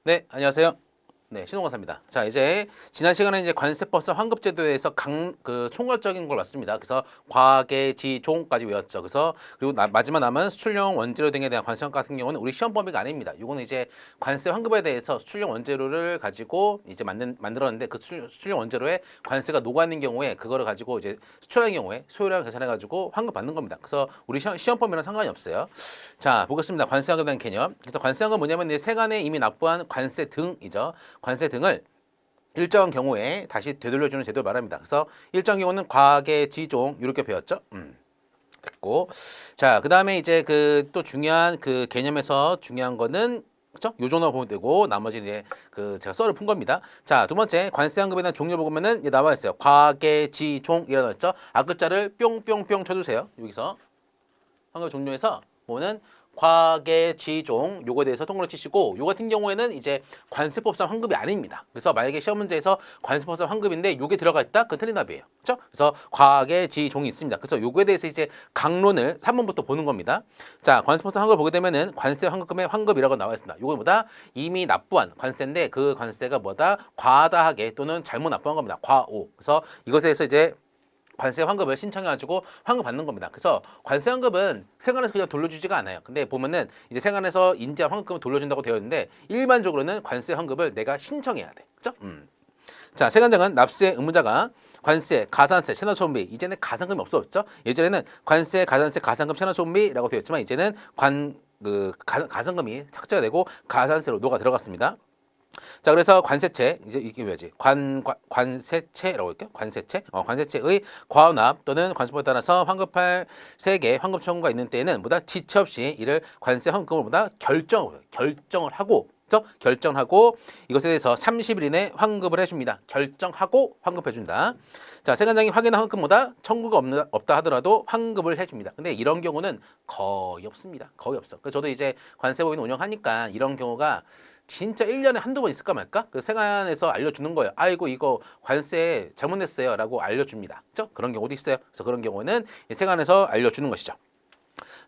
네, 안녕하세요. 네, 신홍과사입니다. 자, 이제 지난 시간에 이제 관세법상 환급제도에서 총괄적인 걸 봤습니다. 그래서 과계지종까지 외웠죠. 그래서 그리고 마지막 남은 수출용 원재료 등에 대한 관세 같은 경우는 우리 시험 범위가 아닙니다. 이거는 이제 관세 환급에 대해서 수출용 원재료를 가지고 이제 만들었는데 그 수출용 원재료에 관세가 녹아 있는 경우에 그거를 가지고 이제 수출하는 경우에 소요량을 계산해 가지고 환급 받는 겁니다. 그래서 우리 시험 범위랑 상관이 없어요. 자, 보겠습니다. 관세 환급에 대한 개념. 그래서 관세 환급은 뭐냐면 이제 세간에 이미 납부한 관세 등이죠. 관세 등을 일정 경우에 다시 되돌려주는 제도를 말합니다. 그래서 일정 경우는 과계지종 이렇게 배웠죠. 됐고, 자, 그 다음에 이제 그 또 중요한 그 개념에서 중요한 거는 그렇죠? 요 정도 보면 되고 나머지는 이제 그 제가 썰을 푼 겁니다. 자, 두 번째 관세환급에 대한 종류 보면은 나와 있어요. 과계지종 이라고 했죠. 앞글자를 뿅뿅뿅 쳐주세요. 여기서 환급 종류에서 보면은 과계지종 요거에 대해서 통으로 치시고 요 같은 경우에는 이제 관세법상 환급이 아닙니다. 그래서 만약에 시험 문제에서 관세법상 환급인데 요게 들어가 있다? 그건 틀린 답이에요. 그렇죠? 그래서 과계지종이 있습니다. 그래서 요거에 대해서 이제 강론을 3번부터 보는 겁니다. 자, 관세법상 환급을 보게 되면은 관세 환급금의 환급이라고 나와 있습니다. 요건 뭐다? 이미 납부한 관세인데 그 관세가 뭐다? 과다하게 또는 잘못 납부한 겁니다. 과오. 그래서 이것에 대해서 이제 관세 환급을 신청해가지고 환급 받는 겁니다. 그래서 관세 환급은 세관에서 그냥 돌려주지가 않아요. 근데 보면은 이제 세관에서 인지한 환급금을 돌려준다고 되어 있는데 일반적으로는 관세 환급을 내가 신청해야 돼. 그죠? 자, 세관장은 납세 의무자가 관세, 가산세, 채납소득비 이제는 가산금이 없어졌죠. 예전에는 관세, 가산세, 가산금, 채납소득비라고 되어 있지만 이제는 가산금이 삭제가 되고 가산세로 녹아 들어갔습니다. 자, 그래서 관세체 이제 이게 뭐지? 관세체라고 할게요. 관세체. 관세체의 과납 또는 관세법에 따라서 환급할 세계 환급 청구가 있는 때에는 뭐다 지체 없이 이를 관세 환급금을 보다 결정을 하고 결정하고 이것에 대해서 30일 이내 환급을 해줍니다. 결정하고 환급해준다. 자, 세관장이 확인한 환급보다 청구가 없다 하더라도 환급을 해줍니다. 근데 이런 경우는 거의 없습니다. 거의 없어. 그래서 저도 이제 관세법인 운영하니까 이런 경우가 진짜 1년에 한두 번 있을까 말까? 그 세관에서 알려주는 거예요. 아이고 이거 관세 잘못냈어요 라고 알려줍니다. 그렇죠? 그런 경우도 있어요. 그래서 그런 경우는 세관에서 알려주는 것이죠.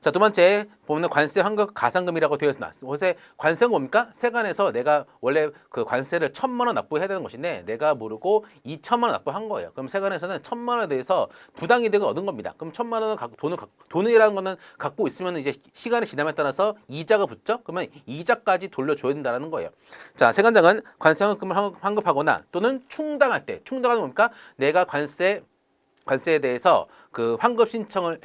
자, 두 번째 보면 관세 환급 가산금이라고 되어 있습니다. 그래서 관세는 뭡니까? 세관에서 내가 원래 그 관세를 1,000만 원 납부해야 되는 것인데 내가 모르고 2,000만 원 납부한 거예요. 그럼 세관에서는 1,000만 원에 대해서 부당이득을 얻은 겁니다. 그럼 1,000만 원은 돈이라는 거는 갖고 있으면 이제 시간이 지남에 따라서 이자가 붙죠? 그러면 이자까지 돌려줘야 된다는 거예요. 자, 세관장은 관세 환급금을 환급하거나 또는 충당할 때 충당하는 뭡니까? 내가 관세에 대해서 그 환급 신청을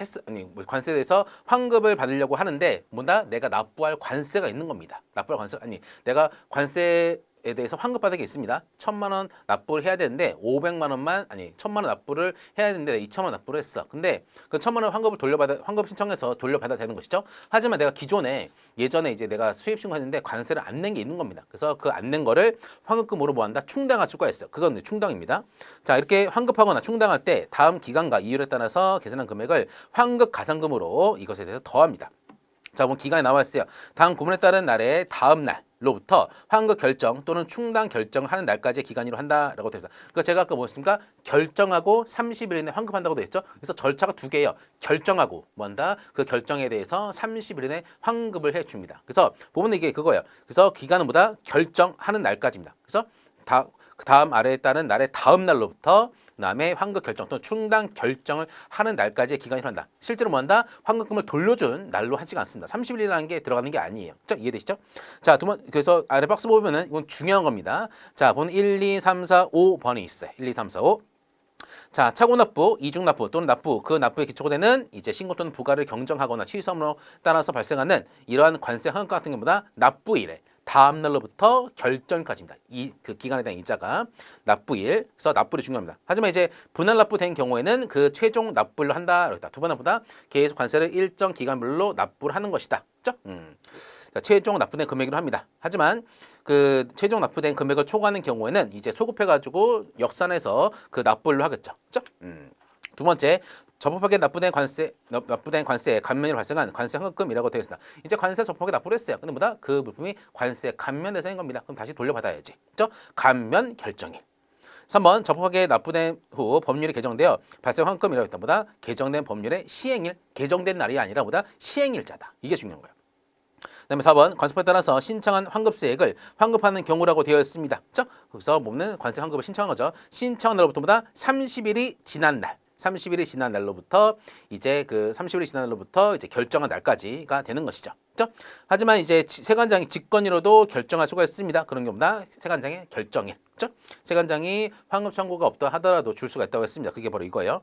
관세에 대해서 환급을 받으려고 하는데 뭐다? 내가 납부할 관세가 있는 겁니다. 납부할 관세 내가 관세에 대해서 환급받은 게 있습니다. 1,000만 원 납부를 해야 되는데 500만 원만 1,000만 원 납부를 해야 되는데 2,000만 원 납부를 했어. 근데 그 1,000만 원 환급 신청해서 돌려받아야 되는 것이죠. 하지만 내가 예전에 이제 내가 수입 신고했는데 관세를 안 낸 게 있는 겁니다. 그래서 그 안 낸 거를 환급금으로 뭐한다? 충당할 수가 있어. 그건 충당입니다. 자, 이렇게 환급하거나 충당할 때 다음 기간과 이율에 따라서 계산한 금액을 환급 가산금으로 이것에 대해서 더합니다. 자, 그럼 기간이 나와 있어요. 다음 구문에 따른 날의 다음 날로부터 환급 결정 또는 충당 결정을 하는 날까지의 기간으로 한다라고 되어 있어요. 그러니까 제가 아까 뭐였습니까? 결정하고 30일 이내 환급한다고 되어 있죠. 그래서 절차가 두 개예요. 결정하고 뭐한다? 그 결정에 대해서 30일 이내 환급을 해줍니다. 그래서 보면 이게 그거예요. 그래서 기간은 뭐다? 결정하는 날까지입니다. 그래서 그 다음 아래에 따른 날의 다음 날로부터 그다음에 환급 결정 또는 충당 결정을 하는 날까지의 기간이 한다. 실제로 뭐한다? 환급금을 돌려준 날로 하지가 않습니다. 30일이라는 게 들어가는 게 아니에요. 자, 이해되시죠? 자, 그래서 아래 박스 보면은 이건 중요한 겁니다. 자, 보면 1, 2, 3, 4, 5번이 있어요. 1, 2, 3, 4, 5. 자, 차고납부, 이중납부 또는 납부, 그 납부에 기초가 되는 이제 신고 또는 부과를 경정하거나 취소함으로 따라서 발생하는 이러한 관세 환급 같은 경우보다 납부일에 다음 날로부터 결정까지입니다. 그 기간에 대한 이자가 납부일, 그래서 납부일이 중요합니다. 하지만 이제 분할 납부된 경우에는 그 최종 납부일로 한다. 두번 납부다. 계속 관세를 일정 기간별로 납부를 하는 것이다. 그렇죠? 자, 최종 납부된 금액으로 합니다. 하지만 그 최종 납부된 금액을 초과하는 경우에는 이제 소급해가지고 역산해서 그 납부일로 하겠죠. 그렇죠? 두 번째, 적법하게 납부된 관세에 감면이 발생한 관세 환급금이라고 되어 있습니다. 이제 관세 적법하게 납부를 했어요. 근데 뭐다? 그 물품이 관세 감면 대상인 겁니다. 그럼 다시 돌려받아야지. 그렇죠? 감면 결정일. 3번 적법하게 납부된 후 법률이 개정되어 발생 환급이라고 했다. 보다 개정된 법률의 시행일, 개정된 날이 아니라 보다 시행일자다. 이게 중요한 거예요. 그다음에 4번 관세법에 따라서 신청한 환급세액을 환급하는 경우라고 되어 있습니다. 그렇죠? 거기서 보면 관세 환급을 신청한 거죠. 신청한 날로부터보다 30일이 지난 날. 30일이 지난 날로부터 이제 그 30일이 지난 날로부터 이제 결정한 날까지가 되는 것이죠. 그렇죠? 하지만 이제 세관장이 직권으로도 결정할 수가 있습니다. 그런 경우보다 세관장의 결정일. 그렇죠? 세관장이 환급 청구가 없다 하더라도 줄 수가 있다고 했습니다. 그게 바로 이거예요.